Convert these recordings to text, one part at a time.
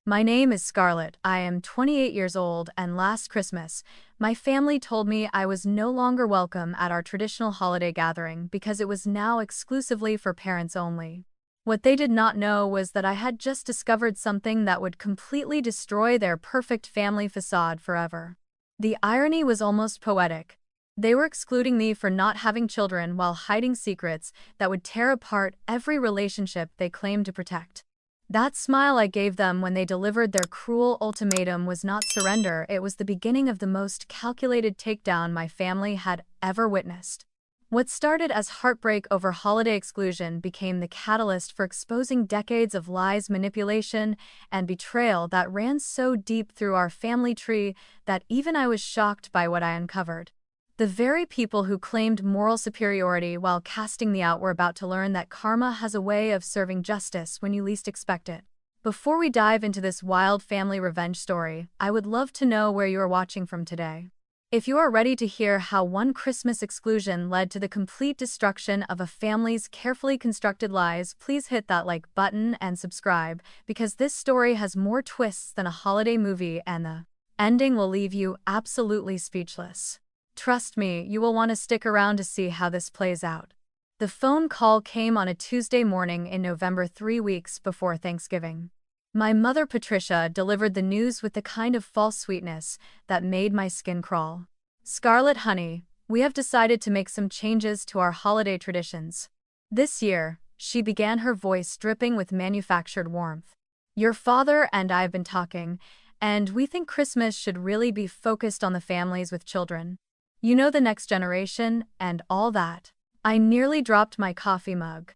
My name is Scarlett. I am 28 years old, and last Christmas, my family told me I was no longer welcome at our traditional holiday gathering because it was now exclusively for parents only. What they did not know was that I had just discovered something that would completely destroy their perfect family facade forever. The irony was almost poetic. They were excluding me for not having children while hiding secrets that would tear apart every relationship they claimed to protect. That smile I gave them when they delivered their cruel ultimatum was not surrender, it was the beginning of the most calculated takedown my family had ever witnessed. What started as heartbreak over holiday exclusion became the catalyst for exposing decades of lies, manipulation, and betrayal that ran so deep through our family tree that even I was shocked by what I uncovered. The very people who claimed moral superiority while casting me out were about to learn that karma has a way of serving justice when you least expect it. Before we dive into this wild family revenge story, I would love to know where you are watching from today. If you are ready to hear how one Christmas exclusion led to the complete destruction of a family's carefully constructed lies, please hit that like button and subscribe, because this story has more twists than a holiday movie and the ending will leave you absolutely speechless. Trust me, you will want to stick around to see how this plays out. The phone call came on a Tuesday morning in November, 3 weeks before Thanksgiving. My mother, Patricia, delivered the news with the kind of false sweetness that made my skin crawl. "Scarlett, honey, we have decided to make some changes to our holiday traditions. This year," she began, her voice dripping with manufactured warmth. "Your father and I have been talking, and we think Christmas should really be focused on the families with children. You know, the next generation, and all that." I nearly dropped my coffee mug.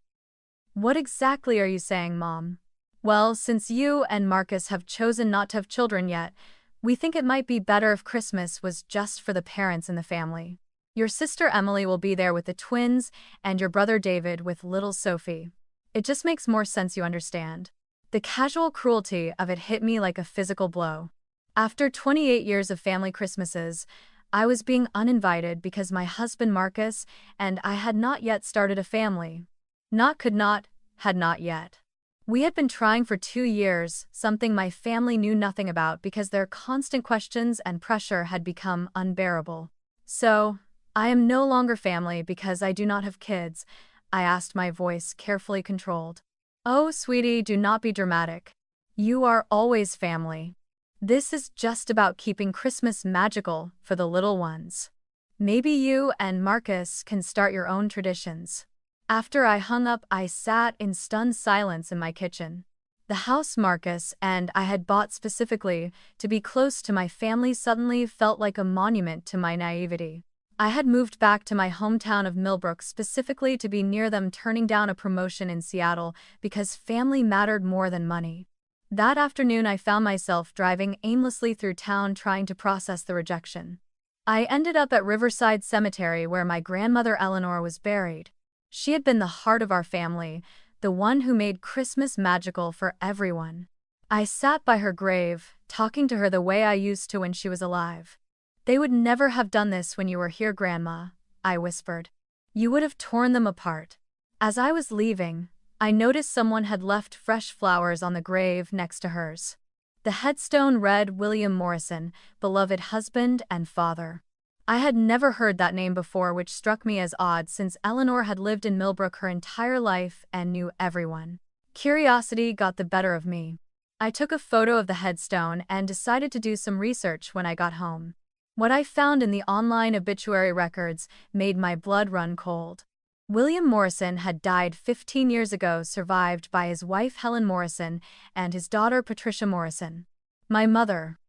"What exactly are you saying, Mom?" "Well, since you and Marcus have chosen not to have children yet, we think it might be better if Christmas was just for the parents in the family. Your sister Emily will be there with the twins, and your brother David with little Sophie. It just makes more sense, you understand." The casual cruelty of it hit me like a physical blow. After 28 years of family Christmases, I was being uninvited because my husband Marcus and I had not yet started a family. Had not yet. We had been trying for 2 years, something my family knew nothing about because their constant questions and pressure had become unbearable. "So, I am no longer family because I do not have kids?" I asked, my voice carefully controlled. "Oh, sweetie, do not be dramatic. You are always family. This is just about keeping Christmas magical for the little ones. Maybe you and Marcus can start your own traditions." After I hung up, I sat in stunned silence in my kitchen. The house Marcus and I had bought specifically to be close to my family suddenly felt like a monument to my naivety. I had moved back to my hometown of Millbrook specifically to be near them, turning down a promotion in Seattle because family mattered more than money. That afternoon, I found myself driving aimlessly through town trying to process the rejection. I ended up at Riverside Cemetery where my grandmother Eleanor was buried. She had been the heart of our family, the one who made Christmas magical for everyone. I sat by her grave, talking to her the way I used to when she was alive. "They would never have done this when you were here, Grandma," I whispered. "You would have torn them apart." As I was leaving, I noticed someone had left fresh flowers on the grave next to hers. The headstone read William Morrison, beloved husband and father. I had never heard that name before, which struck me as odd since Eleanor had lived in Millbrook her entire life and knew everyone. Curiosity got the better of me. I took a photo of the headstone and decided to do some research when I got home. What I found in the online obituary records made my blood run cold. William Morrison had died 15 years ago, survived by his wife Helen Morrison and his daughter Patricia Morrison. My mother,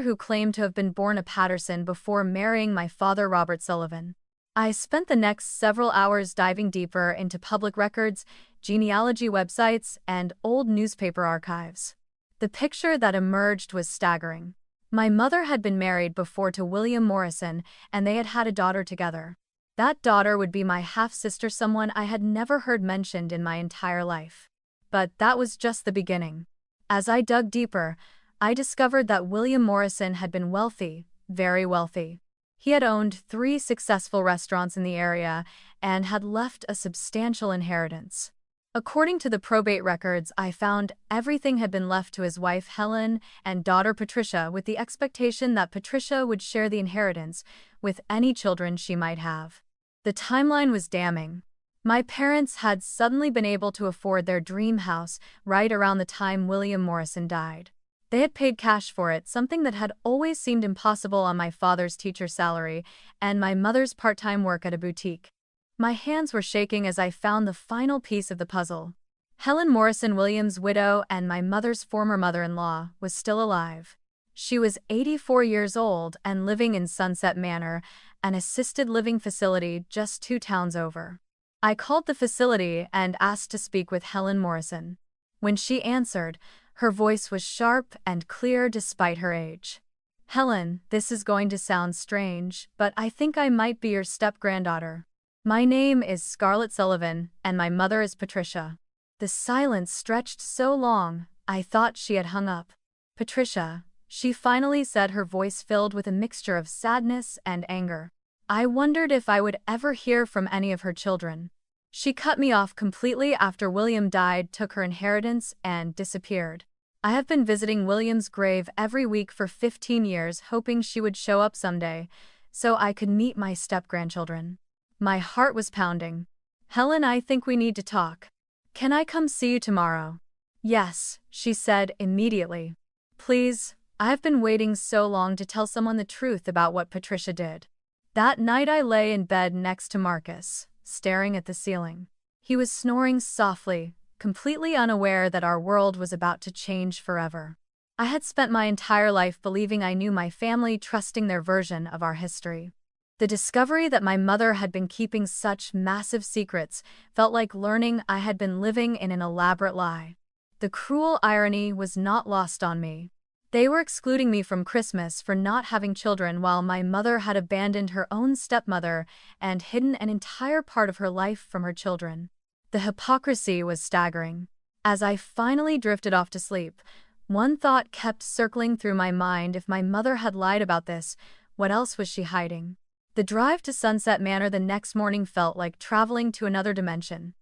who claimed to have been born a Patterson before marrying my father Robert Sullivan. I spent the next several hours diving deeper into public records, genealogy websites, and old newspaper archives. The picture that emerged was staggering. My mother had been married before to William Morrison, and they had had a daughter together. That daughter would be my half-sister, someone I had never heard mentioned in my entire life. But that was just the beginning. As I dug deeper, I discovered that William Morrison had been wealthy, very wealthy. He had owned 3 successful restaurants in the area and had left a substantial inheritance. According to the probate records I found, everything had been left to his wife Helen and daughter Patricia, with the expectation that Patricia would share the inheritance with any children she might have. The timeline was damning. My parents had suddenly been able to afford their dream house right around the time William Morrison died. They had paid cash for it, something that had always seemed impossible on my father's teacher salary and my mother's part-time work at a boutique. My hands were shaking as I found the final piece of the puzzle. Helen Morrison, William's widow and my mother's former mother-in-law, was still alive. She was 84 years old and living in Sunset Manor, an assisted living facility just 2 towns over. I called the facility and asked to speak with Helen Morrison. When she answered, her voice was sharp and clear despite her age. "Helen, this is going to sound strange, but I think I might be your step-granddaughter. My name is Scarlett Sullivan, and my mother is Patricia." The silence stretched so long, I thought she had hung up. "Patricia," she finally said, her voice filled with a mixture of sadness and anger. I wondered if I would ever hear from any of her children. She cut me off completely after William died, took her inheritance, and disappeared. I have been visiting William's grave every week for 15 years, hoping she would show up someday, so I could meet my step-grandchildren. My heart was pounding. "Helen, I think we need to talk. Can I come see you tomorrow?" "Yes," she said immediately. "Please, I've been waiting so long to tell someone the truth about what Patricia did." That night I lay in bed next to Marcus, staring at the ceiling. He was snoring softly, completely unaware that our world was about to change forever. I had spent my entire life believing I knew my family, trusting their version of our history. The discovery that my mother had been keeping such massive secrets felt like learning I had been living in an elaborate lie. The cruel irony was not lost on me. They were excluding me from Christmas for not having children, while my mother had abandoned her own stepmother and hidden an entire part of her life from her children. The hypocrisy was staggering. As I finally drifted off to sleep, one thought kept circling through my mind: if my mother had lied about this, what else was she hiding? The drive to Sunset Manor the next morning felt like traveling to another dimension.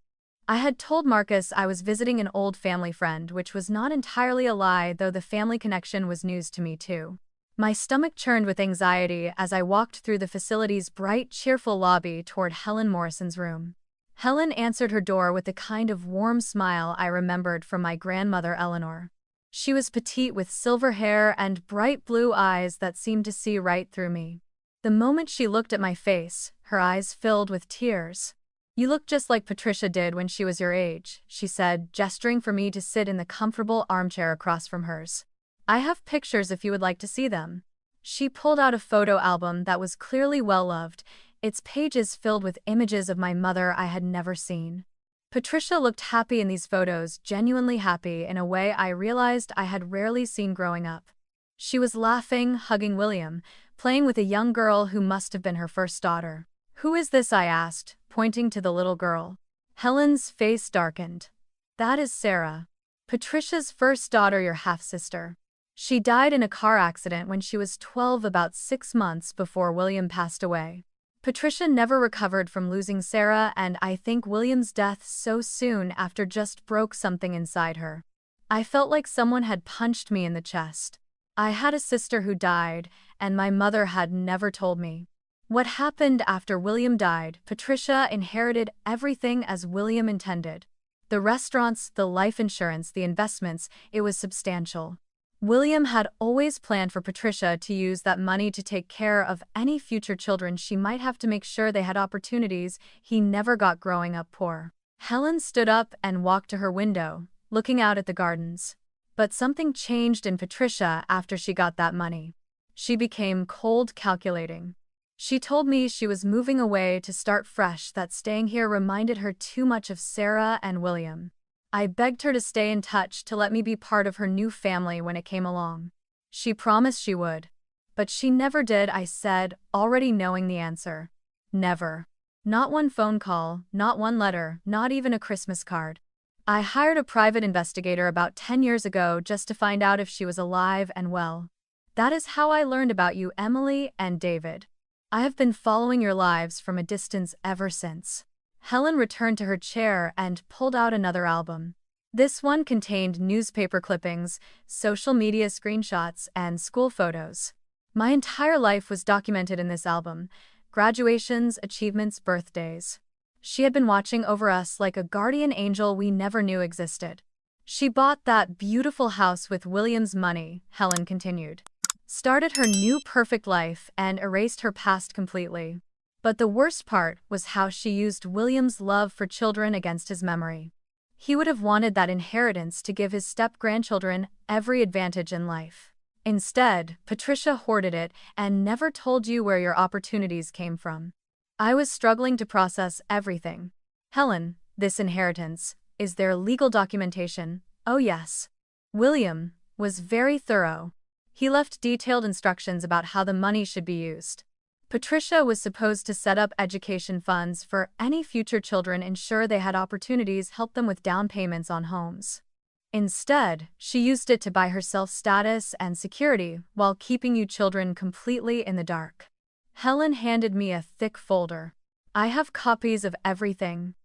I had told Marcus I was visiting an old family friend, which was not entirely a lie, though the family connection was news to me too. My stomach churned with anxiety as I walked through the facility's bright, cheerful lobby toward Helen Morrison's room. Helen answered her door with the kind of warm smile I remembered from my grandmother Eleanor. She was petite with silver hair and bright blue eyes that seemed to see right through me. The moment she looked at my face, her eyes filled with tears. "You look just like Patricia did when she was your age," she said, gesturing for me to sit in the comfortable armchair across from hers. "I have pictures if you would like to see them." She pulled out a photo album that was clearly well-loved, its pages filled with images of my mother I had never seen. Patricia looked happy in these photos, genuinely happy in a way I realized I had rarely seen growing up. She was laughing, hugging William, playing with a young girl who must have been her first daughter. "Who is this?" I asked, pointing to the little girl. Helen's face darkened. "That is Sarah. Patricia's first daughter, your half-sister. She died in a car accident when she was 12, about 6 months before William passed away." Patricia never recovered from losing Sarah, and I think William's death so soon after just broke something inside her. I felt like someone had punched me in the chest. I had a sister who died, and my mother had never told me. What happened after William died? Patricia inherited everything as William intended. The restaurants, the life insurance, the investments, it was substantial. William had always planned for Patricia to use that money to take care of any future children she might have, to make sure they had opportunities he never got growing up poor. Helen stood up and walked to her window, looking out at the gardens. But something changed in Patricia after she got that money. She became cold, calculating. She told me she was moving away to start fresh, that staying here reminded her too much of Sarah and William. I begged her to stay in touch, to let me be part of her new family when it came along. She promised she would. But she never did, I said, already knowing the answer. Never. Not one phone call, not one letter, not even a Christmas card. I hired a private investigator about 10 years ago just to find out if she was alive and well. That is how I learned about you, Emily and David. I have been following your lives from a distance ever since. Helen returned to her chair and pulled out another album. This one contained newspaper clippings, social media screenshots, and school photos. My entire life was documented in this album: graduations, achievements, birthdays. She had been watching over us like a guardian angel we never knew existed. She bought that beautiful house with William's money, Helen continued. Started her new perfect life and erased her past completely. But the worst part was how she used William's love for children against his memory. He would have wanted that inheritance to give his step-grandchildren every advantage in life. Instead, Patricia hoarded it and never told you where your opportunities came from. I was struggling to process everything. Helen, this inheritance, is there legal documentation? Oh yes. William was very thorough. He left detailed instructions about how the money should be used. Patricia was supposed to set up education funds for any future children, ensure they had opportunities, help them with down payments on homes. Instead, she used it to buy herself status and security while keeping you children completely in the dark. Helen handed me a thick folder. I have copies of everything.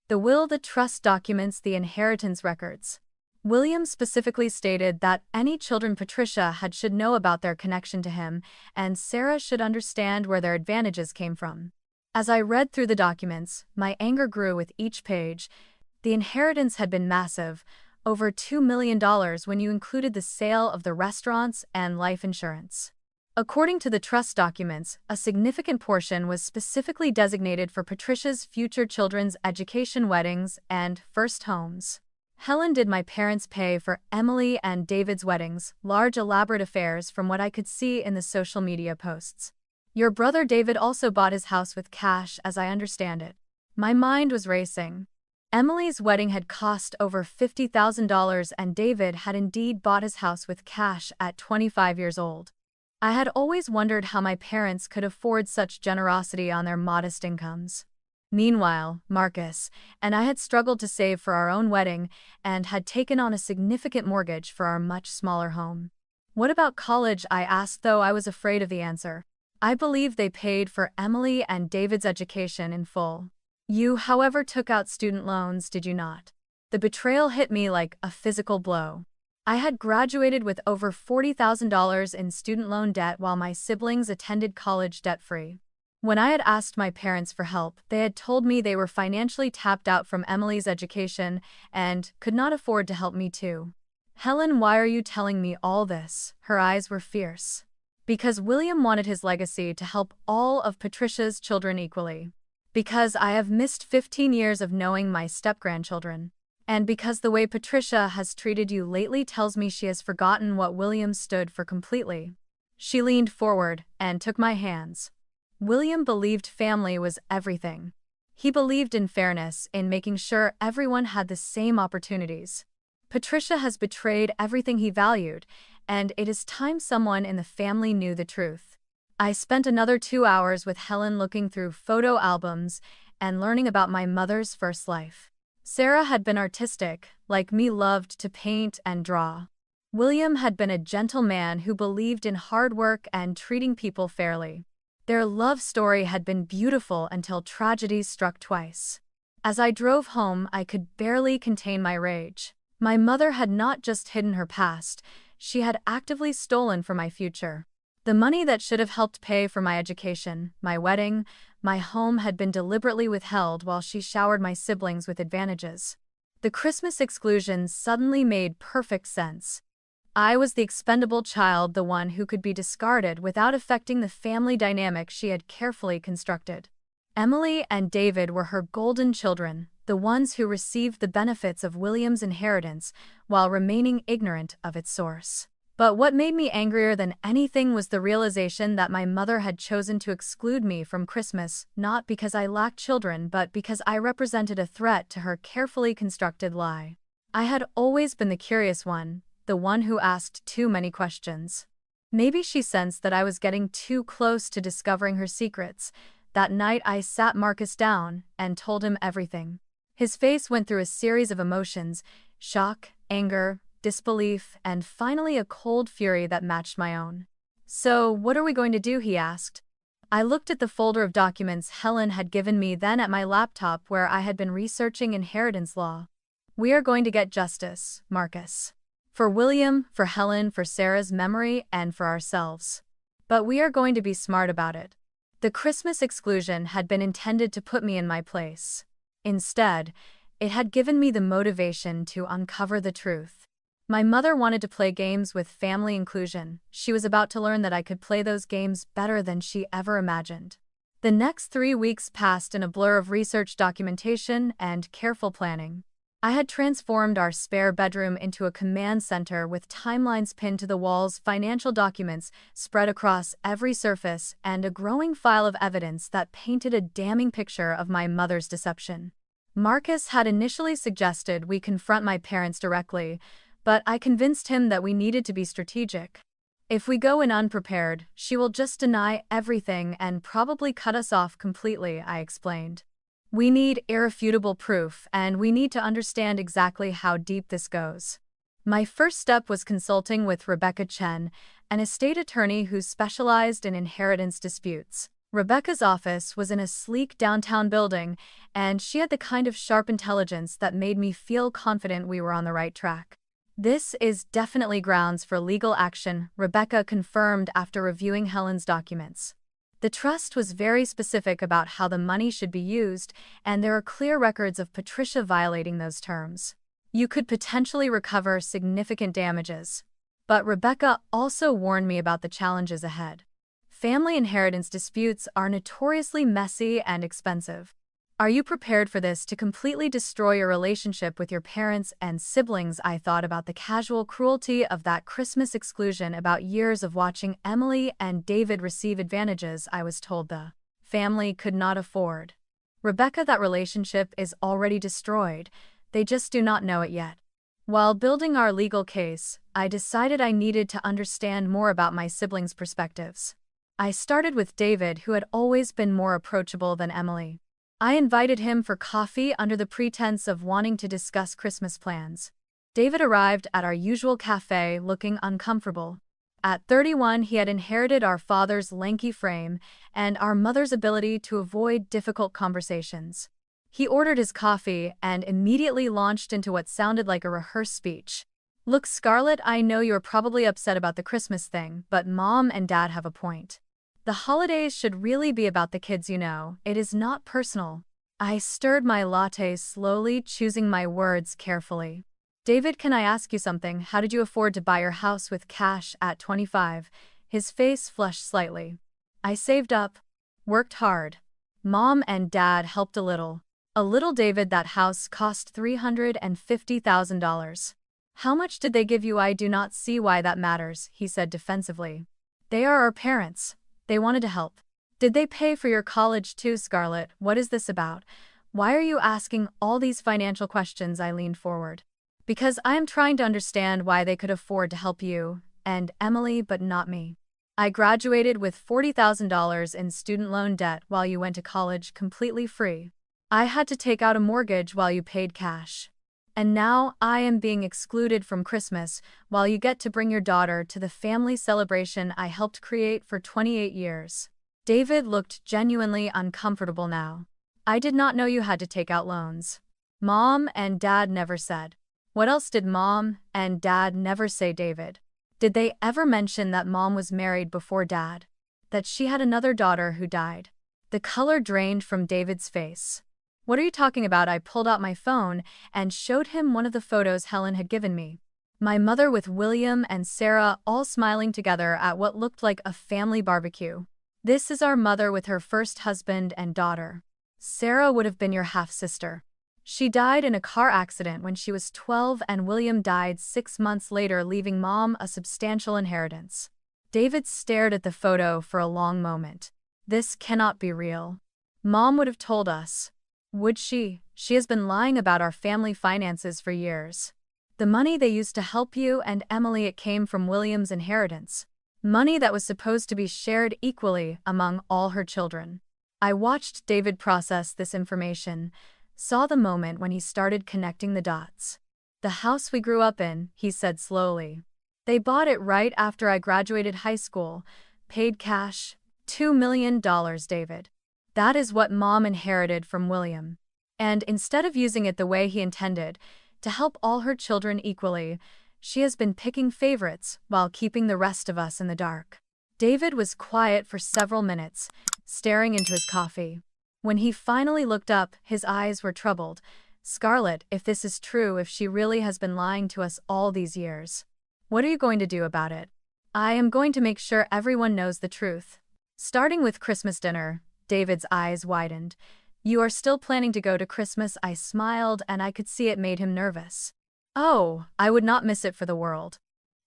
The will, the trust documents, the inheritance records. William specifically stated that any children Patricia had should know about their connection to him, and Sarah should understand where their advantages came from. As I read through the documents, my anger grew with each page. The inheritance had been massive, over $2 million when you included the sale of the restaurants and life insurance. According to the trust documents, a significant portion was specifically designated for Patricia's future children's education, weddings, and first homes. Helen did my parents pay for Emily and David's weddings, large elaborate affairs from what I could see in the social media posts. Your brother David also bought his house with cash, as I understand it. My mind was racing. Emily's wedding had cost over $50,000 and David had indeed bought his house with cash at 25 years old. I had always wondered how my parents could afford such generosity on their modest incomes. Meanwhile, Marcus and I had struggled to save for our own wedding and had taken on a significant mortgage for our much smaller home. What about college? I asked, though I was afraid of the answer. I believe they paid for Emily and David's education in full. You, however, took out student loans, did you not? The betrayal hit me like a physical blow. I had graduated with over $40,000 in student loan debt while my siblings attended college debt-free. When I had asked my parents for help, they had told me they were financially tapped out from Emily's education and could not afford to help me too. Helen, why are you telling me all this? Her eyes were fierce. Because William wanted his legacy to help all of Patricia's children equally. Because I have missed 15 years of knowing my step-grandchildren. And because the way Patricia has treated you lately tells me she has forgotten what William stood for completely. She leaned forward and took my hands. William believed family was everything. He believed in fairness, in making sure everyone had the same opportunities. Patricia has betrayed everything he valued, and it is time someone in the family knew the truth. I spent another 2 hours with Helen looking through photo albums and learning about my mother's first life. Sarah had been artistic, like me, loved to paint and draw. William had been a gentle man who believed in hard work and treating people fairly. Their love story had been beautiful until tragedy struck twice. As I drove home, I could barely contain my rage. My mother had not just hidden her past, she had actively stolen from my future. The money that should have helped pay for my education, my wedding, my home had been deliberately withheld while she showered my siblings with advantages. The Christmas exclusion suddenly made perfect sense. I was the expendable child, the one who could be discarded without affecting the family dynamic she had carefully constructed. Emily and David were her golden children, the ones who received the benefits of William's inheritance while remaining ignorant of its source. But what made me angrier than anything was the realization that my mother had chosen to exclude me from Christmas, not because I lacked children but because I represented a threat to her carefully constructed lie. I had always been the curious one, the one who asked too many questions. Maybe she sensed that I was getting too close to discovering her secrets. That night I sat Marcus down and told him everything. His face went through a series of emotions: shock, anger, disbelief, and finally a cold fury that matched my own. "So, what are we going to do?" he asked. I looked at the folder of documents Helen had given me, then at my laptop where I had been researching inheritance law. We are going to get justice, Marcus. For William, for Helen, for Sarah's memory, and for ourselves. But we are going to be smart about it. The Christmas exclusion had been intended to put me in my place. Instead, it had given me the motivation to uncover the truth. My mother wanted to play games with family inclusion. She was about to learn that I could play those games better than she ever imagined. The next 3 weeks passed in a blur of research, documentation, and careful planning. I had transformed our spare bedroom into a command center with timelines pinned to the walls, financial documents spread across every surface, and a growing file of evidence that painted a damning picture of my mother's deception. Marcus had initially suggested we confront my parents directly, but I convinced him that we needed to be strategic. If we go in unprepared, she will just deny everything and probably cut us off completely, I explained. We need irrefutable proof, and we need to understand exactly how deep this goes. My first step was consulting with Rebecca Chen, an estate attorney who specialized in inheritance disputes. Rebecca's office was in a sleek downtown building, and she had the kind of sharp intelligence that made me feel confident we were on the right track. This is definitely grounds for legal action, Rebecca confirmed after reviewing Helen's documents. The trust was very specific about how the money should be used, and there are clear records of Patricia violating those terms. You could potentially recover significant damages. But Rebecca also warned me about the challenges ahead. Family inheritance disputes are notoriously messy and expensive. Are you prepared for this to completely destroy your relationship with your parents and siblings? I thought about the casual cruelty of that Christmas exclusion, about years of watching Emily and David receive advantages I was told the family could not afford. Rebecca, that relationship is already destroyed. They just do not know it yet. While building our legal case, I decided I needed to understand more about my siblings' perspectives. I started with David, who had always been more approachable than Emily. I invited him for coffee under the pretense of wanting to discuss Christmas plans. David arrived at our usual cafe looking uncomfortable. At 31, he had inherited our father's lanky frame and our mother's ability to avoid difficult conversations. He ordered his coffee and immediately launched into what sounded like a rehearsed speech. Look, Scarlett, I know you're probably upset about the Christmas thing, but Mom and Dad have a point. The holidays should really be about the kids, you know. It is not personal. I stirred my latte slowly, choosing my words carefully. David, can I ask you something? How did you afford to buy your house with cash at 25? His face flushed slightly. I saved up. Worked hard. Mom and Dad helped a little. A little, David, that house cost $350,000. How much did they give you? I do not see why that matters, he said defensively. They are our parents. They wanted to help. Did they pay for your college too, Scarlett? What is this about? Why are you asking all these financial questions? I leaned forward. Because I am trying to understand why they could afford to help you and Emily but not me. I graduated with $40,000 in student loan debt while you went to college completely free. I had to take out a mortgage while you paid cash. And now I am being excluded from Christmas while you get to bring your daughter to the family celebration I helped create for 28 years. David looked genuinely uncomfortable now. I did not know you had to take out loans. Mom and Dad never said. What else did Mom and Dad never say, David? Did they ever mention that Mom was married before Dad? That she had another daughter who died? The color drained from David's face. What are you talking about? I pulled out my phone and showed him one of the photos Helen had given me. My mother with William and Sarah all smiling together at what looked like a family barbecue. This is our mother with her first husband and daughter. Sarah would have been your half-sister. She died in a car accident when she was 12 and William died 6 months later, leaving Mom a substantial inheritance. David stared at the photo for a long moment. This cannot be real. Mom would have told us. Would she? She has been lying about our family finances for years. The money they used to help you and Emily, it came from William's inheritance. Money that was supposed to be shared equally among all her children. I watched David process this information, saw the moment when he started connecting the dots. The house we grew up in, he said slowly. They bought it right after I graduated high school, paid cash, $2 million, David. That is what Mom inherited from William. And instead of using it the way he intended, to help all her children equally, she has been picking favorites while keeping the rest of us in the dark. David was quiet for several minutes, staring into his coffee. When he finally looked up, his eyes were troubled. Scarlett, if this is true, if she really has been lying to us all these years, what are you going to do about it? I am going to make sure everyone knows the truth. Starting with Christmas dinner, David's eyes widened. You are still planning to go to Christmas? I smiled, and I could see it made him nervous. Oh, I would not miss it for the world.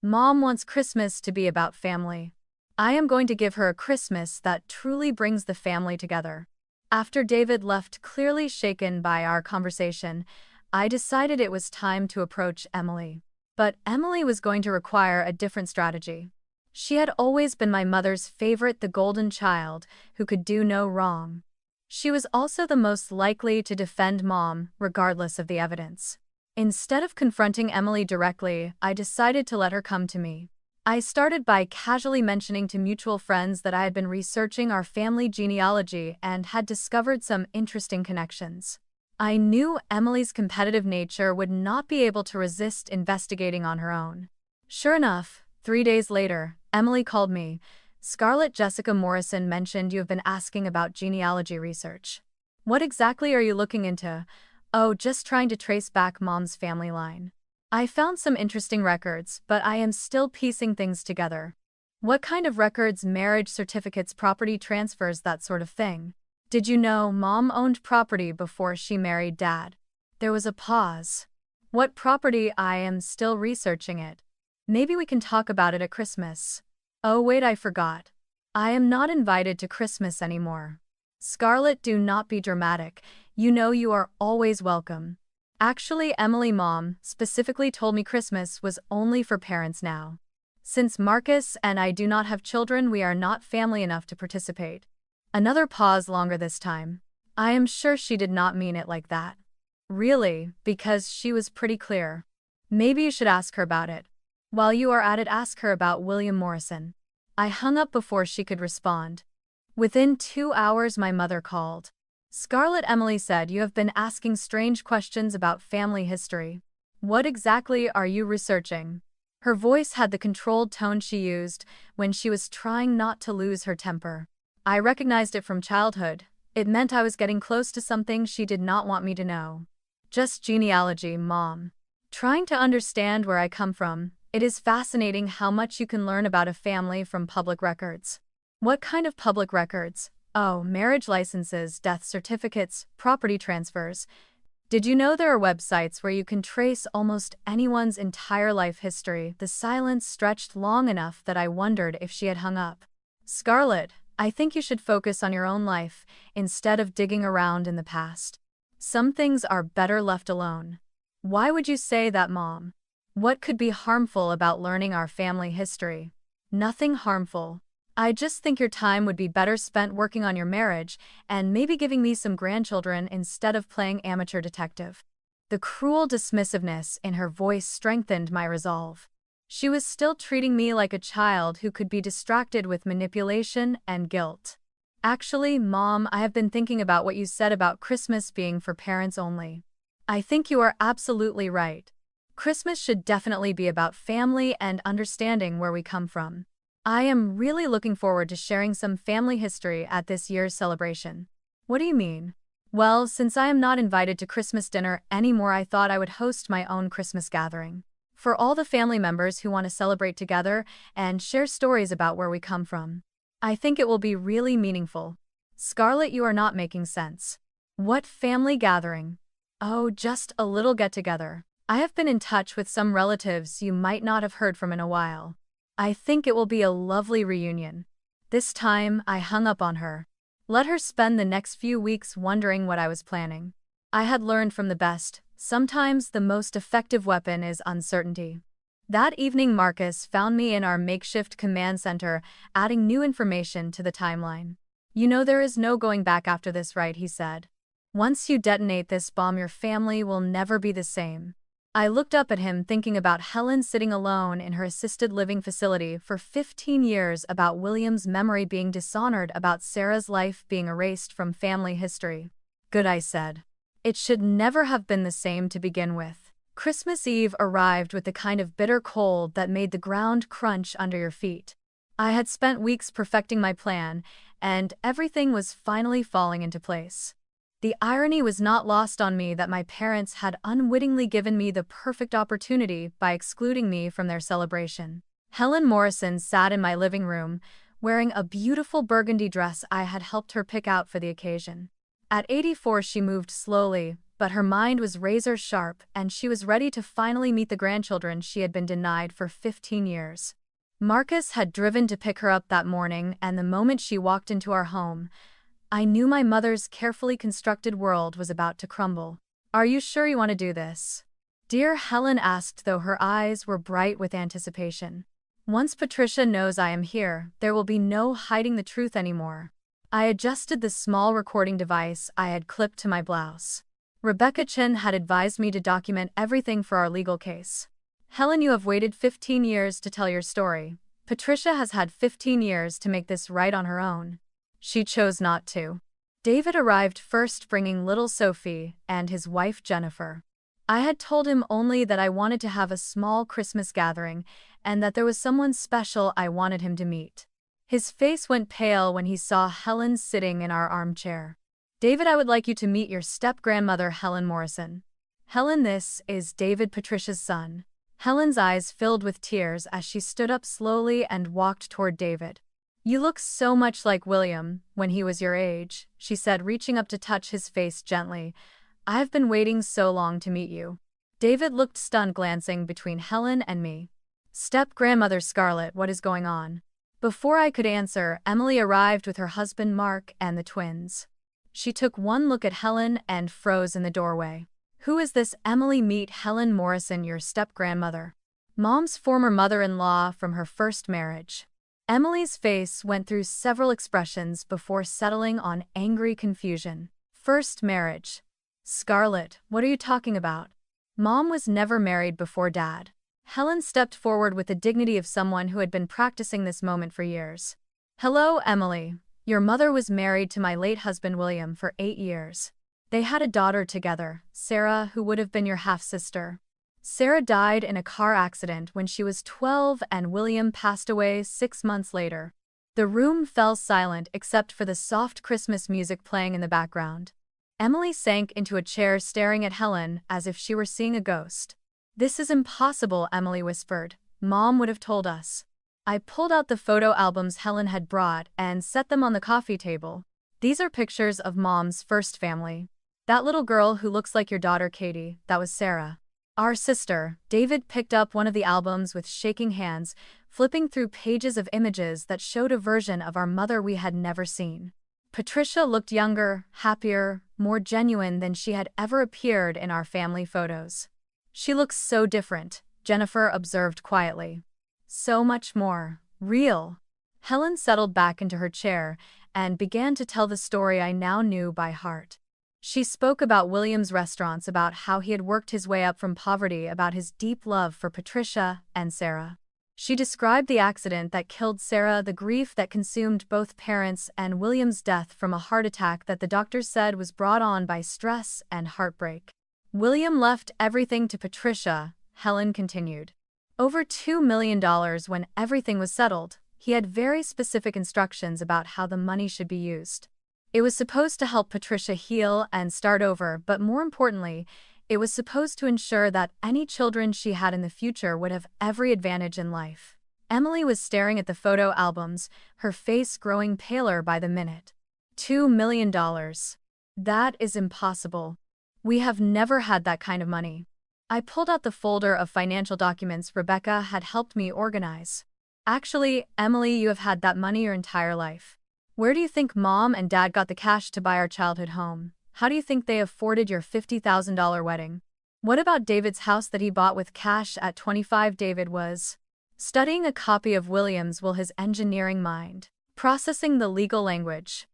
Mom wants Christmas to be about family. I am going to give her a Christmas that truly brings the family together. After David left, clearly shaken by our conversation, I decided it was time to approach Emily. But Emily was going to require a different strategy. She had always been my mother's favorite, the golden child, who could do no wrong. She was also the most likely to defend Mom, regardless of the evidence. Instead of confronting Emily directly, I decided to let her come to me. I started by casually mentioning to mutual friends that I had been researching our family genealogy and had discovered some interesting connections. I knew Emily's competitive nature would not be able to resist investigating on her own. Sure enough, 3 days later, Emily called me. Scarlett, Jessica Morrison mentioned you have been asking about genealogy research. What exactly are you looking into? Oh, just trying to trace back Mom's family line. I found some interesting records, but I am still piecing things together. What kind of records? Marriage certificates, property transfers, that sort of thing. Did you know Mom owned property before she married Dad? There was a pause. What property? I am still researching it. Maybe we can talk about it at Christmas. Oh wait, I forgot. I am not invited to Christmas anymore. Scarlett, do not be dramatic. You know you are always welcome. Actually, Emily, Mom specifically told me Christmas was only for parents now. Since Marcus and I do not have children, we are not family enough to participate. Another pause, longer this time. I am sure she did not mean it like that. Really, because she was pretty clear. Maybe you should ask her about it. While you are at it, ask her about William Morrison. I hung up before she could respond. Within 2 hours, my mother called. Scarlett, Emily said you have been asking strange questions about family history. What exactly are you researching? Her voice had the controlled tone she used when she was trying not to lose her temper. I recognized it from childhood. It meant I was getting close to something she did not want me to know. Just genealogy, Mom. Trying to understand where I come from. It is fascinating how much you can learn about a family from public records. What kind of public records? Oh, marriage licenses, death certificates, property transfers. Did you know there are websites where you can trace almost anyone's entire life history? The silence stretched long enough that I wondered if she had hung up. Scarlett, I think you should focus on your own life instead of digging around in the past. Some things are better left alone. Why would you say that, Mom? What could be harmful about learning our family history? Nothing harmful. I just think your time would be better spent working on your marriage and maybe giving me some grandchildren instead of playing amateur detective. The cruel dismissiveness in her voice strengthened my resolve. She was still treating me like a child who could be distracted with manipulation and guilt. Actually, Mom, I have been thinking about what you said about Christmas being for parents only. I think you are absolutely right. Christmas should definitely be about family and understanding where we come from. I am really looking forward to sharing some family history at this year's celebration. What do you mean? Well, since I am not invited to Christmas dinner anymore, I thought I would host my own Christmas gathering. For all the family members who want to celebrate together and share stories about where we come from. I think it will be really meaningful. Scarlett, you are not making sense. What family gathering? Oh, just a little get-together. I have been in touch with some relatives you might not have heard from in a while. I think it will be a lovely reunion. This time, I hung up on her. Let her spend the next few weeks wondering what I was planning. I had learned from the best. Sometimes the most effective weapon is uncertainty. That evening, Marcus found me in our makeshift command center, adding new information to the timeline. You know there is no going back after this, right? He said. Once you detonate this bomb, your family will never be the same. I looked up at him thinking about Helen sitting alone in her assisted living facility for 15 years, about William's memory being dishonored, about Sarah's life being erased from family history. Good, I said. It should never have been the same to begin with. Christmas Eve arrived with the kind of bitter cold that made the ground crunch under your feet. I had spent weeks perfecting my plan, and everything was finally falling into place. The irony was not lost on me that my parents had unwittingly given me the perfect opportunity by excluding me from their celebration. Helen Morrison sat in my living room, wearing a beautiful burgundy dress I had helped her pick out for the occasion. At 84, she moved slowly, but her mind was razor sharp, and she was ready to finally meet the grandchildren she had been denied for 15 years. Marcus had driven to pick her up that morning, and the moment she walked into our home, I knew my mother's carefully constructed world was about to crumble. "Are you sure you want to do this?" Dear Helen asked, though her eyes were bright with anticipation. "Once Patricia knows I am here, there will be no hiding the truth anymore." I adjusted the small recording device I had clipped to my blouse. Rebecca Chin had advised me to document everything for our legal case. "Helen, you have waited 15 years to tell your story. Patricia has had 15 years to make this right on her own. She chose not to." David arrived first, bringing little Sophie and his wife Jennifer. I had told him only that I wanted to have a small Christmas gathering and that there was someone special I wanted him to meet. His face went pale when he saw Helen sitting in our armchair. "David, I would like you to meet your step-grandmother, Helen Morrison." "Helen, this is David, Patricia's son." Helen's eyes filled with tears as she stood up slowly and walked toward David. "You look so much like William when he was your age," she said, reaching up to touch his face gently. "I have been waiting so long to meet you." David looked stunned, glancing between Helen and me. "Step-grandmother Scarlett, what is going on?" Before I could answer, Emily arrived with her husband Mark and the twins. She took one look at Helen and froze in the doorway. "Who is this, Emily? Meet Helen Morrison, your step-grandmother. Mom's former mother-in-law from her first marriage." Emily's face went through several expressions before settling on angry confusion. "First marriage? Scarlett, what are you talking about? Mom was never married before Dad." Helen stepped forward with the dignity of someone who had been practicing this moment for years. "Hello, Emily. Your mother was married to my late husband William for 8 years. They had a daughter together, Sarah, who would have been your half-sister. Sarah died in a car accident when she was 12 and William passed away 6 months later." The room fell silent except for the soft Christmas music playing in the background. Emily sank into a chair, staring at Helen as if she were seeing a ghost. "This is impossible," Emily whispered. "Mom would have told us." I pulled out the photo albums Helen had brought and set them on the coffee table. "These are pictures of Mom's first family. That little girl who looks like your daughter Katie, that was Sarah. Our sister." David picked up one of the albums with shaking hands, flipping through pages of images that showed a version of our mother we had never seen. Patricia looked younger, happier, more genuine than she had ever appeared in our family photos. "She looks so different," Jennifer observed quietly. "So much more real." Helen settled back into her chair and began to tell the story I now knew by heart. She spoke about William's restaurants, about how he had worked his way up from poverty, about his deep love for Patricia and Sarah. She described the accident that killed Sarah, the grief that consumed both parents, and William's death from a heart attack that the doctors said was brought on by stress and heartbreak. "William left everything to Patricia," Helen continued. "Over $2 million when everything was settled. He had very specific instructions about how the money should be used. It was supposed to help Patricia heal and start over, but more importantly, it was supposed to ensure that any children she had in the future would have every advantage in life." Emily was staring at the photo albums, her face growing paler by the minute. $2 million. That is impossible. We have never had that kind of money. I pulled out the folder of financial documents Rebecca had helped me organize. "Actually, Emily, you have had that money your entire life. Where do you think Mom and Dad got the cash to buy our childhood home? How do you think they afforded your $50,000 wedding? What about David's house that he bought with cash at 25? David was studying a copy of William's will, his engineering mind, processing the legal language.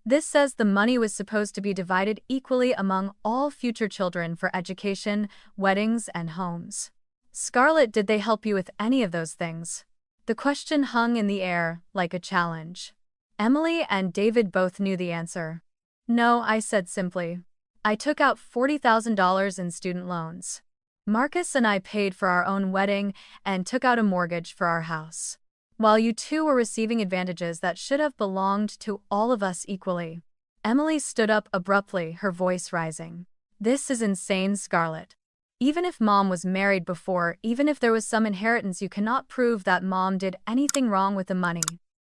This says the money was supposed to be divided equally among all future children for education, weddings, and homes. Scarlett, did they help you with any of those things? The question hung in the air, like a challenge. Emily and David both knew the answer. No, I said simply. I took out $40,000 in student loans. Marcus and I paid for our own wedding and took out a mortgage for our house, while you two were receiving advantages that should have belonged to all of us equally. Emily stood up abruptly, her voice rising. This is insane, Scarlett. Even if Mom was married before, even if there was some inheritance, you cannot prove that Mom did anything wrong with the money.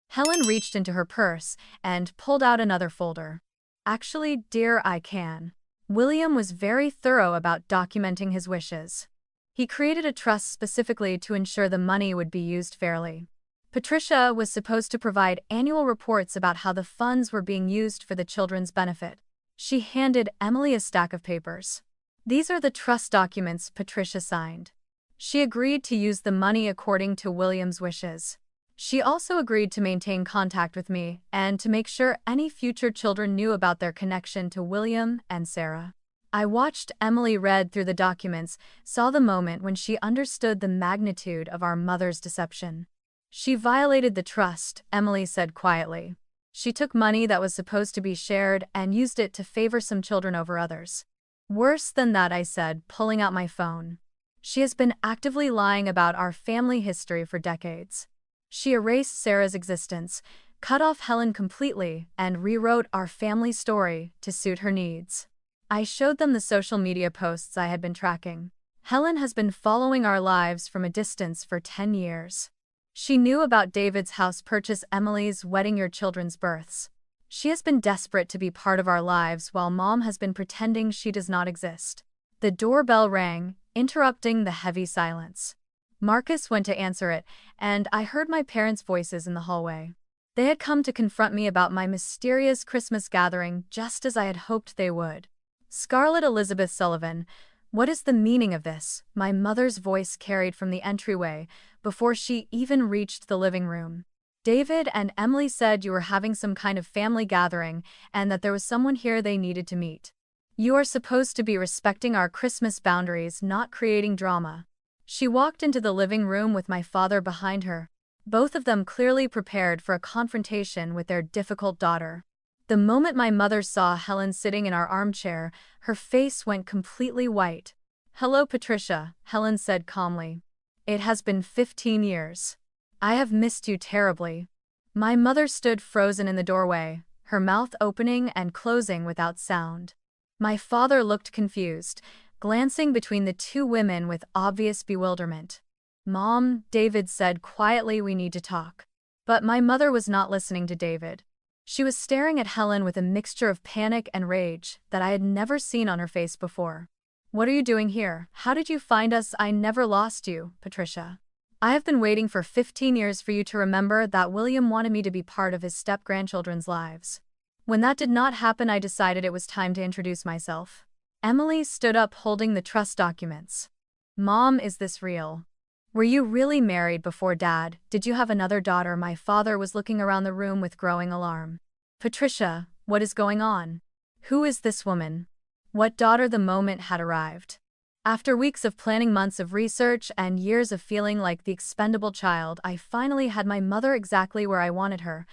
Helen reached into her purse and pulled out another folder. Actually, dear, I can. William was very thorough about documenting his wishes. He created a trust specifically to ensure the money would be used fairly. Patricia was supposed to provide annual reports about how the funds were being used for the children's benefit. She handed Emily a stack of papers. These are the trust documents Patricia signed. She agreed to use the money according to William's wishes. She also agreed to maintain contact with me and to make sure any future children knew about their connection to William and Sarah. I watched Emily read through the documents, saw the moment when she understood the magnitude of our mother's deception. She violated the trust, Emily said quietly. She took money that was supposed to be shared and used it to favor some children over others. Worse than that, I said, pulling out my phone. She has been actively lying about our family history for decades. She erased Sarah's existence, cut off Helen completely, and rewrote our family story to suit her needs. I showed them the social media posts I had been tracking. Helen has been following our lives from a distance for 10 years. She knew about David's house purchase, Emily's wedding, your children's births. She has been desperate to be part of our lives while Mom has been pretending she does not exist. The doorbell rang, interrupting the heavy silence. Marcus went to answer it, and I heard my parents' voices in the hallway. They had come to confront me about my mysterious Christmas gathering, just as I had hoped they would. Scarlett Elizabeth Sullivan, what is the meaning of this? My mother's voice carried from the entryway before she even reached the living room. David and Emily said you were having some kind of family gathering and that there was someone here they needed to meet. You are supposed to be respecting our Christmas boundaries, not creating drama. She walked into the living room with my father behind her, both of them clearly prepared for a confrontation with their difficult daughter. The moment my mother saw Helen sitting in our armchair, her face went completely white. Hello, Patricia, Helen said calmly. It has been 15 years. I have missed you terribly. My mother stood frozen in the doorway, her mouth opening and closing without sound. My father looked confused, glancing between the two women with obvious bewilderment. Mom, David said quietly, we need to talk. But my mother was not listening to David. She was staring at Helen with a mixture of panic and rage that I had never seen on her face before. What are you doing here? How did you find us? I never lost you, Patricia. I have been waiting for 15 years for you to remember that William wanted me to be part of his step-grandchildren's lives. When that did not happen, I decided it was time to introduce myself. Emily stood up holding the trust documents. Mom, is this real? Were you really married before Dad? Did you have another daughter? My father was looking around the room with growing alarm. Patricia, what is going on? Who is this woman? What daughter? The moment had arrived. After weeks of planning, months of research, and years of feeling like the expendable child, I finally had my mother exactly where I wanted her,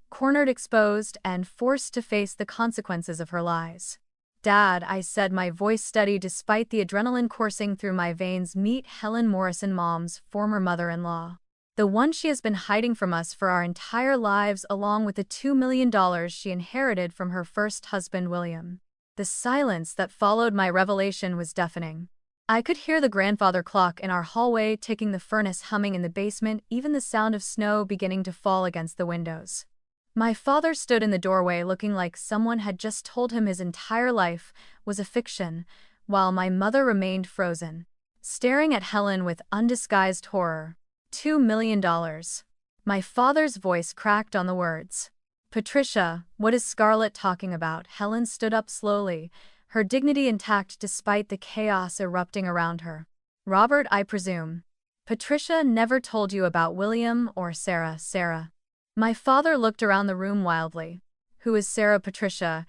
cornered, exposed, and forced to face the consequences of her lies. Dad, I said, my voice steady despite the adrenaline coursing through my veins. Meet Helen Morrison, Mom's former mother-in-law. The one she has been hiding from us for our entire lives, along with the $2 million she inherited from her first husband, William. The silence that followed my revelation was deafening. I could hear the grandfather clock in our hallway ticking, the furnace humming in the basement, even the sound of snow beginning to fall against the windows. My father stood in the doorway looking like someone had just told him his entire life was a fiction, while my mother remained frozen, staring at Helen with undisguised horror. $2 million. My father's voice cracked on the words. Patricia, what is Scarlett talking about? Helen stood up slowly, her dignity intact despite the chaos erupting around her. Robert, I presume. Patricia never told you about William or Sarah. Sarah. My father looked around the room wildly. Who is Sarah Patricia?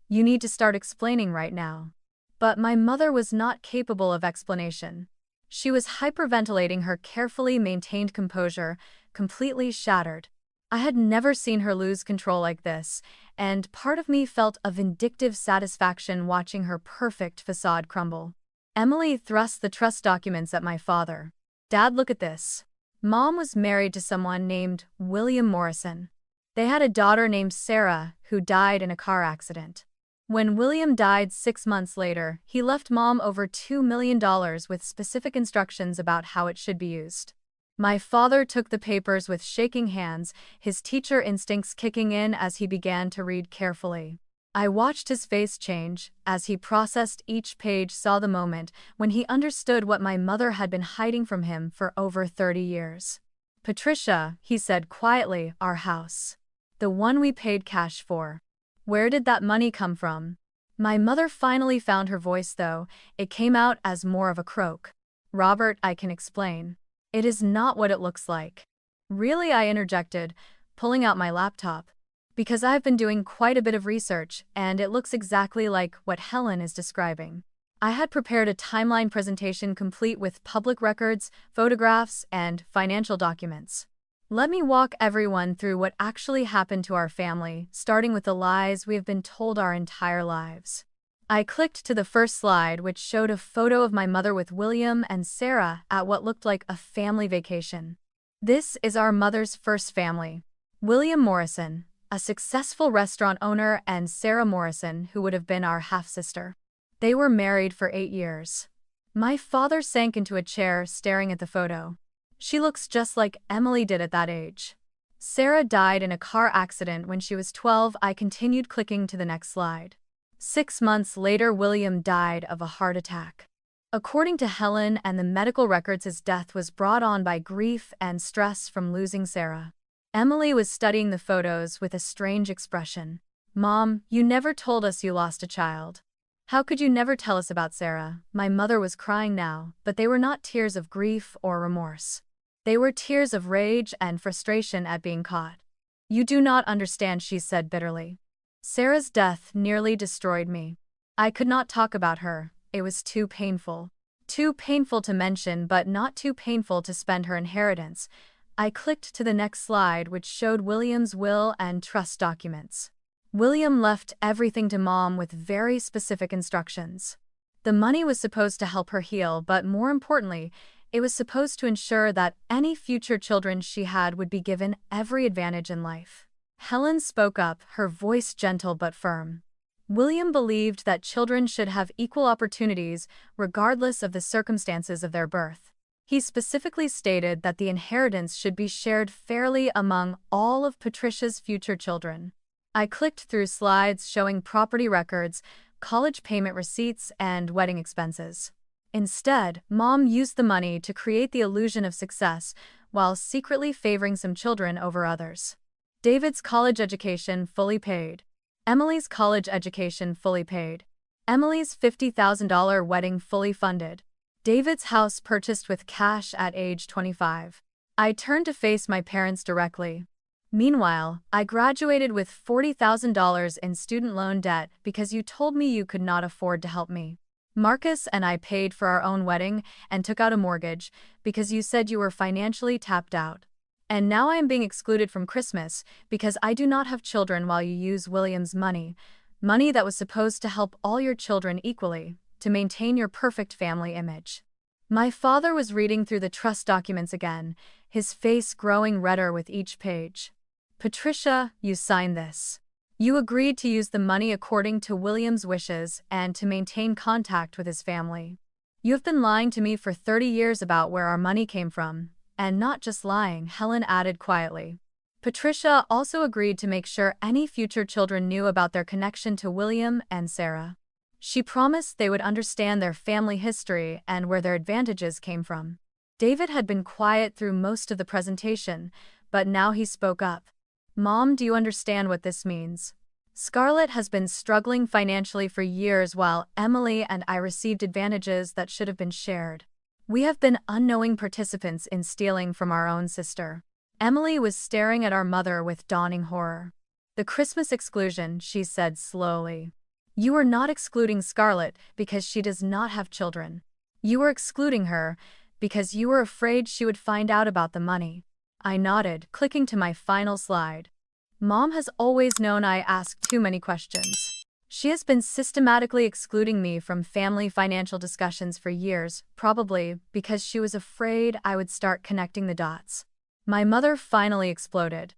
You need to start explaining right now. But my mother was not capable of explanation. She was hyperventilating, her carefully maintained composure completely shattered. I had never seen her lose control like this, and part of me felt a vindictive satisfaction watching her perfect facade crumble. Emily thrust the trust documents at my father. Dad, look at this. Mom was married to someone named William Morrison. They had a daughter named Sarah who died in a car accident. When William died 6 months later, he left Mom over $2 million with specific instructions about how it should be used. My father took the papers with shaking hands, his teacher instincts kicking in as he began to read carefully. I watched his face change as he processed each page, saw the moment when he understood what my mother had been hiding from him for over 30 years. Patricia, he said quietly, our house. The one we paid cash for. Where did that money come from? My mother finally found her voice, though it came out as more of a croak. Robert, I can explain. It is not what it looks like. Really, I interjected, pulling out my laptop. Because I've been doing quite a bit of research, and it looks exactly like what Helen is describing. I had prepared a timeline presentation complete with public records, photographs, and financial documents. Let me walk everyone through what actually happened to our family, starting with the lies we have been told our entire lives. I clicked to the first slide, which showed a photo of my mother with William and Sarah at what looked like a family vacation. This is our mother's first family. William Morrison, a successful restaurant owner, and Sarah Morrison, who would have been our half-sister. They were married for 8 years. My father sank into a chair, staring at the photo. She looks just like Emily did at that age. Sarah died in a car accident when she was 12. I continued clicking to the next slide. 6 months later, William died of a heart attack. According to Helen and the medical records, his death was brought on by grief and stress from losing Sarah. Emily was studying the photos with a strange expression. Mom, you never told us you lost a child. How could you never tell us about Sarah? My mother was crying now, but they were not tears of grief or remorse. They were tears of rage and frustration at being caught. You do not understand, she said bitterly. Sarah's death nearly destroyed me. I could not talk about her. It was too painful. Too painful to mention, but not too painful to spend her inheritance. I clicked to the next slide, which showed William's will and trust documents. William left everything to Mom with very specific instructions. The money was supposed to help her heal, but more importantly, it was supposed to ensure that any future children she had would be given every advantage in life. Helen spoke up, her voice gentle but firm. William believed that children should have equal opportunities regardless of the circumstances of their birth. He specifically stated that the inheritance should be shared fairly among all of Patricia's future children. I clicked through slides showing property records, college payment receipts, and wedding expenses. Instead, Mom used the money to create the illusion of success while secretly favoring some children over others. David's college education fully paid. Emily's college education fully paid. Emily's $50,000 wedding fully funded. David's house purchased with cash at age 25. I turned to face my parents directly. Meanwhile, I graduated with $40,000 in student loan debt because you told me you could not afford to help me. Marcus and I paid for our own wedding and took out a mortgage because you said you were financially tapped out. And now I am being excluded from Christmas because I do not have children while you use William's money that was supposed to help all your children equally, to maintain your perfect family image. My father was reading through the trust documents again, his face growing redder with each page. Patricia, you signed this. You agreed to use the money according to William's wishes and to maintain contact with his family. You have been lying to me for 30 years about where our money came from. And not just lying, Helen added quietly. Patricia also agreed to make sure any future children knew about their connection to William and Sarah. She promised they would understand their family history and where their advantages came from. David had been quiet through most of the presentation, but now he spoke up. Mom, do you understand what this means? Scarlett has been struggling financially for years while Emily and I received advantages that should have been shared. We have been unknowing participants in stealing from our own sister. Emily was staring at our mother with dawning horror. The Christmas exclusion, she said slowly. You are not excluding Scarlett because she does not have children. You are excluding her because you were afraid she would find out about the money. I nodded, clicking to my final slide. Mom has always known I ask too many questions. She has been systematically excluding me from family financial discussions for years, probably because she was afraid I would start connecting the dots. My mother finally exploded.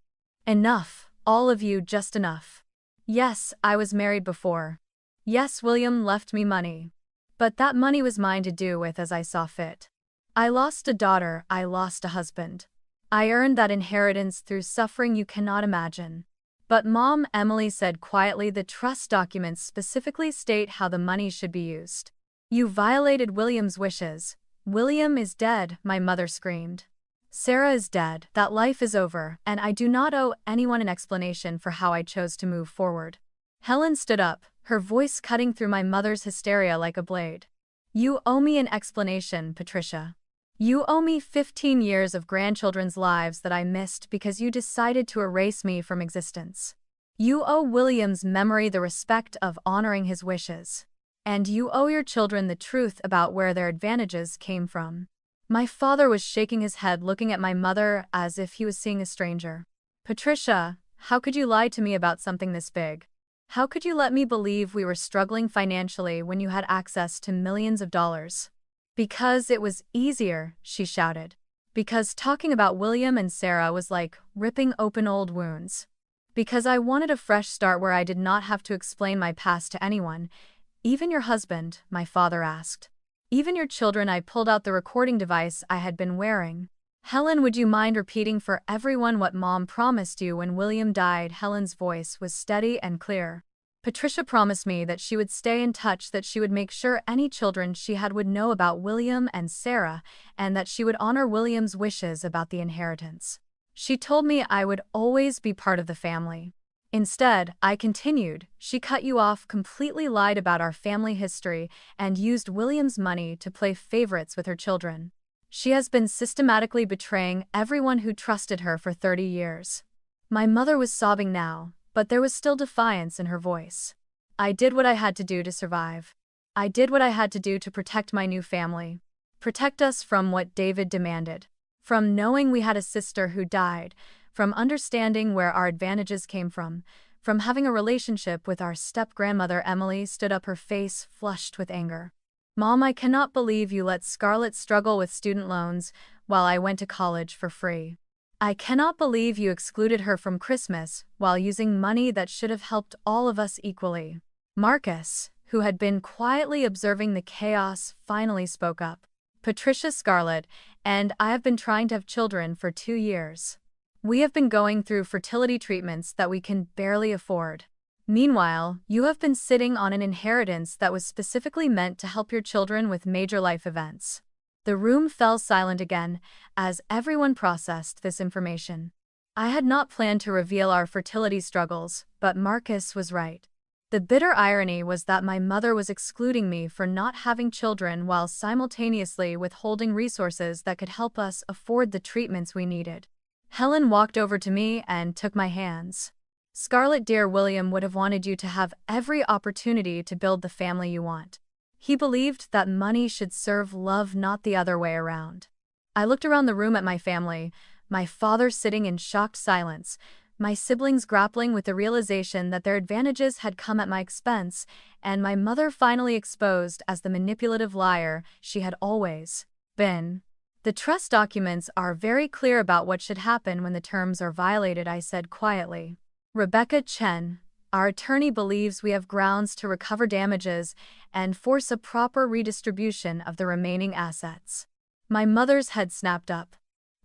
Enough, all of you, just enough. Yes, I was married before. Yes, William left me money. But that money was mine to do with as I saw fit. I lost a daughter, I lost a husband. I earned that inheritance through suffering you cannot imagine. But Mom, Emily said quietly, the trust documents specifically state how the money should be used. You violated William's wishes. William is dead, my mother screamed. Sarah is dead, that life is over, and I do not owe anyone an explanation for how I chose to move forward. Helen stood up, her voice cutting through my mother's hysteria like a blade. You owe me an explanation, Patricia. You owe me 15 years of grandchildren's lives that I missed because you decided to erase me from existence. You owe William's memory the respect of honoring his wishes. And you owe your children the truth about where their advantages came from. My father was shaking his head, looking at my mother as if he was seeing a stranger. Patricia, how could you lie to me about something this big? How could you let me believe we were struggling financially when you had access to millions of dollars? Because it was easier, she shouted. Because talking about William and Sarah was like ripping open old wounds. Because I wanted a fresh start where I did not have to explain my past to anyone. Even your husband, my father asked. Even your children. I pulled out the recording device I had been wearing. Helen, would you mind repeating for everyone what Mom promised you when William died? Helen's voice was steady and clear. Patricia promised me that she would stay in touch, that she would make sure any children she had would know about William and Sarah, and that she would honor William's wishes about the inheritance. She told me I would always be part of the family. Instead, I continued, she cut you off, completely lied about our family history, and used William's money to play favorites with her children. She has been systematically betraying everyone who trusted her for 30 years. My mother was sobbing now, but there was still defiance in her voice. I did what I had to do to survive. I did what I had to do to protect my new family. Protect us from what David demanded. From knowing we had a sister who died, from understanding where our advantages came from having a relationship with our step-grandmother. Emily stood up, her face flushed with anger. Mom, I cannot believe you let Scarlett struggle with student loans while I went to college for free. I cannot believe you excluded her from Christmas while using money that should have helped all of us equally. Marcus, who had been quietly observing the chaos, finally spoke up. Patricia, Scarlett and I have been trying to have children for 2 years. We have been going through fertility treatments that we can barely afford. Meanwhile, you have been sitting on an inheritance that was specifically meant to help your children with major life events. The room fell silent again as everyone processed this information. I had not planned to reveal our fertility struggles, but Marcus was right. The bitter irony was that my mother was excluding me for not having children while simultaneously withholding resources that could help us afford the treatments we needed. Helen walked over to me and took my hands. Scarlett, dear, William would have wanted you to have every opportunity to build the family you want. He believed that money should serve love, not the other way around. I looked around the room at my family, my father sitting in shocked silence, my siblings grappling with the realization that their advantages had come at my expense, and my mother finally exposed as the manipulative liar she had always been. The trust documents are very clear about what should happen when the terms are violated, I said quietly. Rebecca Chen, our attorney, believes we have grounds to recover damages and force a proper redistribution of the remaining assets. My mother's head snapped up.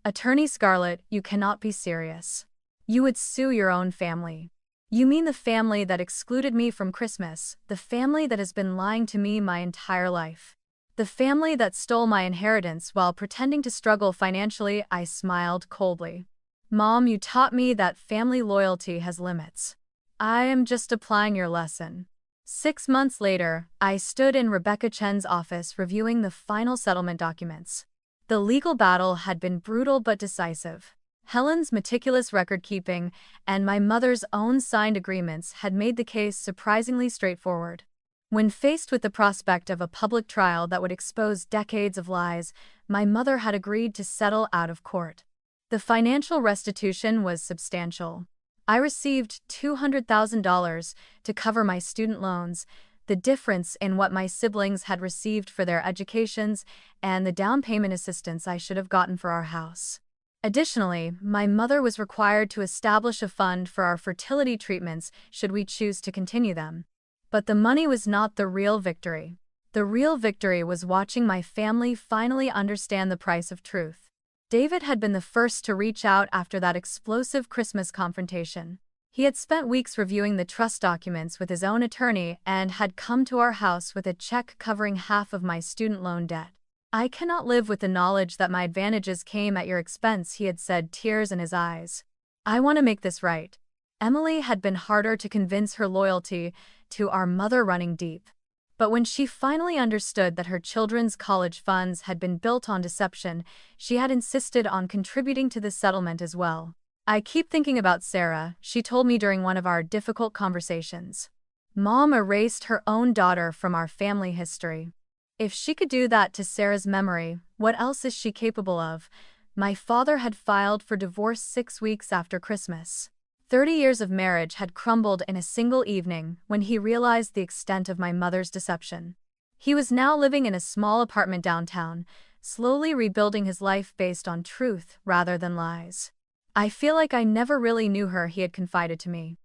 Attorney Scarlett, you cannot be serious. You would sue your own family. You mean the family that excluded me from Christmas, the family that has been lying to me my entire life. The family that stole my inheritance while pretending to struggle financially. I smiled coldly. Mom, you taught me that family loyalty has limits. I am just applying your lesson. 6 months later, I stood in Rebecca Chen's office reviewing the final settlement documents. The legal battle had been brutal but decisive. Helen's meticulous record-keeping and my mother's own signed agreements had made the case surprisingly straightforward. When faced with the prospect of a public trial that would expose decades of lies, my mother had agreed to settle out of court. The financial restitution was substantial. I received $200,000 to cover my student loans, the difference in what my siblings had received for their educations, and the down payment assistance I should have gotten for our house. Additionally, my mother was required to establish a fund for our fertility treatments should we choose to continue them. But the money was not the real victory. The real victory was watching my family finally understand the price of truth. David had been the first to reach out after that explosive Christmas confrontation. He had spent weeks reviewing the trust documents with his own attorney and had come to our house with a check covering half of my student loan debt. "I cannot live with the knowledge that my advantages came at your expense," he had said, tears in his eyes. "I want to make this right." Emily had been harder to convince her loyalty to our mother running deep. But when she finally understood that her children's college funds had been built on deception, she had insisted on contributing to the settlement as well. "I keep thinking about Sarah," she told me during one of our difficult conversations. "Mom erased her own daughter from our family history. If she could do that to Sarah's memory, what else is she capable of?" My father had filed for divorce 6 weeks after Christmas. 30 years of marriage had crumbled in a single evening when he realized the extent of my mother's deception. He was now living in a small apartment downtown, slowly rebuilding his life based on truth rather than lies. "I feel like I never really knew her," he had confided to me.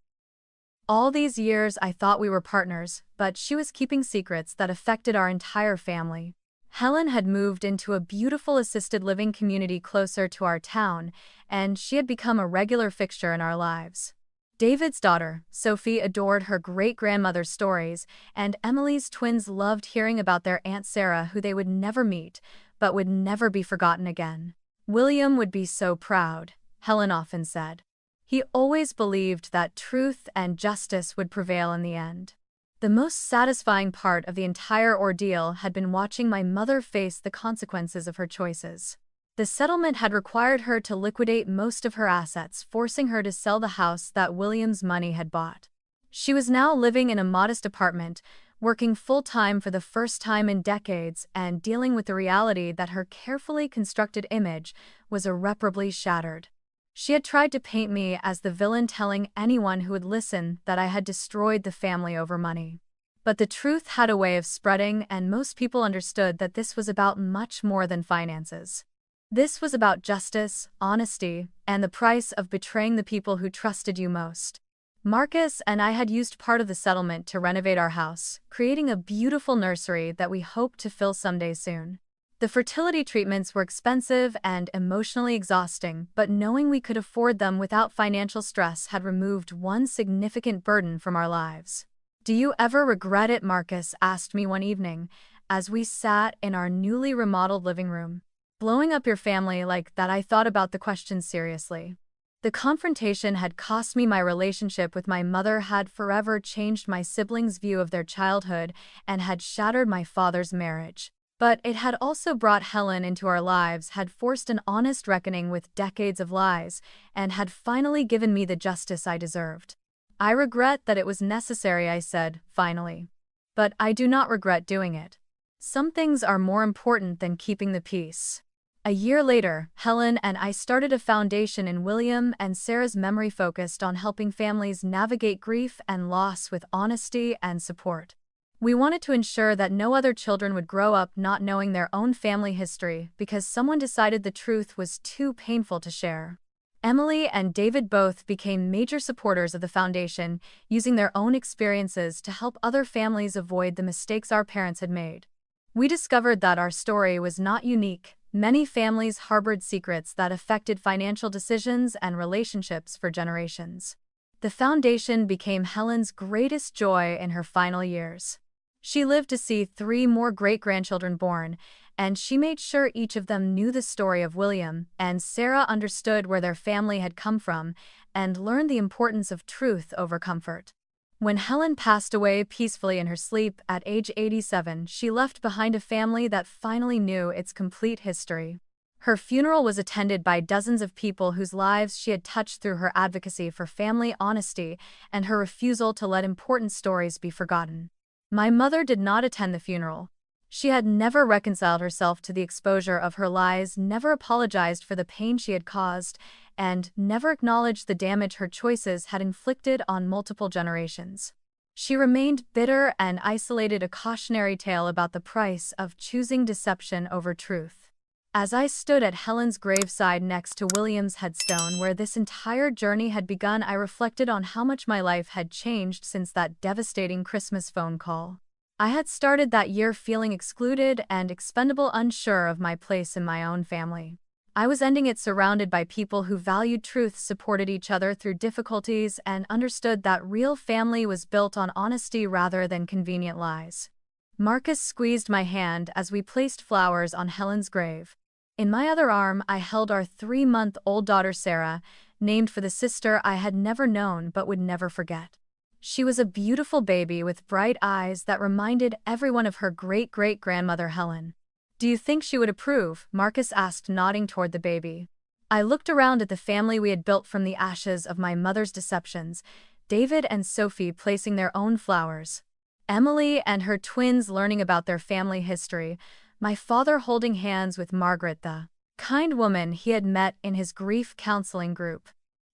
"All these years I thought we were partners, but she was keeping secrets that affected our entire family." Helen had moved into a beautiful assisted living community closer to our town, and she had become a regular fixture in our lives. David's daughter, Sophie, adored her great-grandmother's stories, and Emily's twins loved hearing about their Aunt Sarah, who they would never meet, but would never be forgotten again. "William would be so proud," Helen often said. "He always believed that truth and justice would prevail in the end." The most satisfying part of the entire ordeal had been watching my mother face the consequences of her choices. The settlement had required her to liquidate most of her assets, forcing her to sell the house that William's money had bought. She was now living in a modest apartment, working full-time for the first time in decades, and dealing with the reality that her carefully constructed image was irreparably shattered. She had tried to paint me as the villain, telling anyone who would listen that I had destroyed the family over money. But the truth had a way of spreading, and most people understood that this was about much more than finances. This was about justice, honesty, and the price of betraying the people who trusted you most. Marcus and I had used part of the settlement to renovate our house, creating a beautiful nursery that we hoped to fill someday soon. The fertility treatments were expensive and emotionally exhausting, but knowing we could afford them without financial stress had removed one significant burden from our lives. "Do you ever regret it?" Marcus asked me one evening, as we sat in our newly remodeled living room. "Blowing up your family like that?" I thought about the question seriously. The confrontation had cost me my relationship with my mother, had forever changed my siblings' view of their childhood, and had shattered my father's marriage. But it had also brought Helen into our lives, had forced an honest reckoning with decades of lies, and had finally given me the justice I deserved. "I regret that it was necessary," I said, finally. "But I do not regret doing it. Some things are more important than keeping the peace." A year later, Helen and I started a foundation in William and Sarah's memory focused on helping families navigate grief and loss with honesty and support. We wanted to ensure that no other children would grow up not knowing their own family history because someone decided the truth was too painful to share. Emily and David both became major supporters of the foundation, using their own experiences to help other families avoid the mistakes our parents had made. We discovered that our story was not unique. Many families harbored secrets that affected financial decisions and relationships for generations. The foundation became Helen's greatest joy in her final years. She lived to see 3 more great-grandchildren born, and she made sure each of them knew the story of William, and Sarah understood where their family had come from, and learned the importance of truth over comfort. When Helen passed away peacefully in her sleep at age 87, she left behind a family that finally knew its complete history. Her funeral was attended by dozens of people whose lives she had touched through her advocacy for family honesty and her refusal to let important stories be forgotten. My mother did not attend the funeral. She had never reconciled herself to the exposure of her lies, never apologized for the pain she had caused, and never acknowledged the damage her choices had inflicted on multiple generations. She remained bitter and isolated, a cautionary tale about the price of choosing deception over truth. As I stood at Helen's graveside next to William's headstone where this entire journey had begun, I reflected on how much my life had changed since that devastating Christmas phone call. I had started that year feeling excluded and expendable, unsure of my place in my own family. I was ending it surrounded by people who valued truth, supported each other through difficulties, and understood that real family was built on honesty rather than convenient lies. Marcus squeezed my hand as we placed flowers on Helen's grave. In my other arm, I held our 3-month-old daughter Sarah, named for the sister I had never known but would never forget. She was a beautiful baby with bright eyes that reminded everyone of her great-great-grandmother Helen. "Do you think she would approve?" Marcus asked, nodding toward the baby. I looked around at the family we had built from the ashes of my mother's deceptions, David and Sophie placing their own flowers, Emily and her twins learning about their family history, my father holding hands with Margaret, the kind woman he had met in his grief counseling group.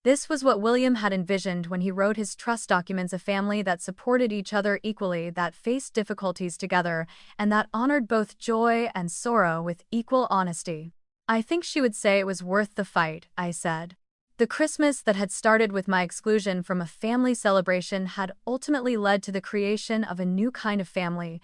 This was what William had envisioned when he wrote his trust documents: a family that supported each other equally, that faced difficulties together, and that honored both joy and sorrow with equal honesty. "I think she would say it was worth the fight," I said. The Christmas that had started with my exclusion from a family celebration had ultimately led to the creation of a new kind of family,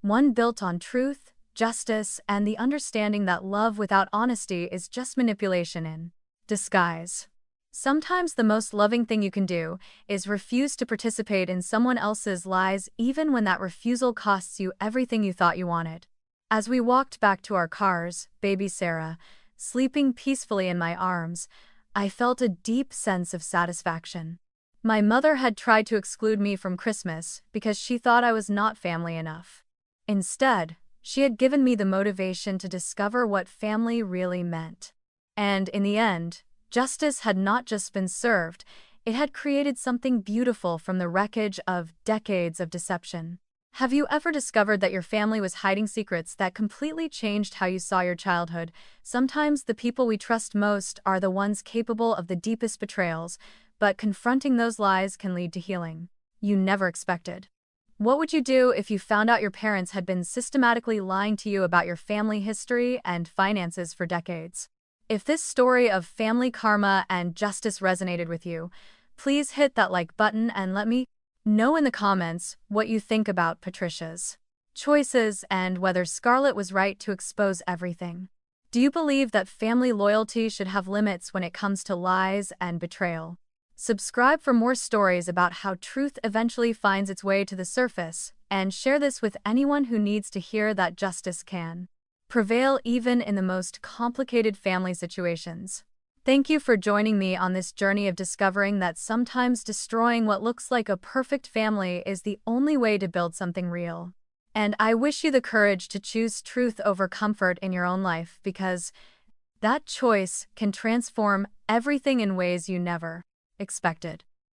one built on truth, justice, and the understanding that love without honesty is just manipulation in disguise. Sometimes the most loving thing you can do is refuse to participate in someone else's lies, even when that refusal costs you everything you thought you wanted. As we walked back to our cars, baby Sarah, sleeping peacefully in my arms, I felt a deep sense of satisfaction. My mother had tried to exclude me from Christmas because she thought I was not family enough. Instead, she had given me the motivation to discover what family really meant. And in the end, justice had not just been served, it had created something beautiful from the wreckage of decades of deception. Have you ever discovered that your family was hiding secrets that completely changed how you saw your childhood? Sometimes the people we trust most are the ones capable of the deepest betrayals, but confronting those lies can lead to healing you never expected. What would you do if you found out your parents had been systematically lying to you about your family history and finances for decades? If this story of family karma and justice resonated with you, please hit that like button and let me know in the comments what you think about Patricia's choices and whether Scarlett was right to expose everything. Do you believe that family loyalty should have limits when it comes to lies and betrayal? Subscribe for more stories about how truth eventually finds its way to the surface, and share this with anyone who needs to hear that justice can prevail even in the most complicated family situations. Thank you for joining me on this journey of discovering that sometimes destroying what looks like a perfect family is the only way to build something real. And I wish you the courage to choose truth over comfort in your own life, because that choice can transform everything in ways you never expected.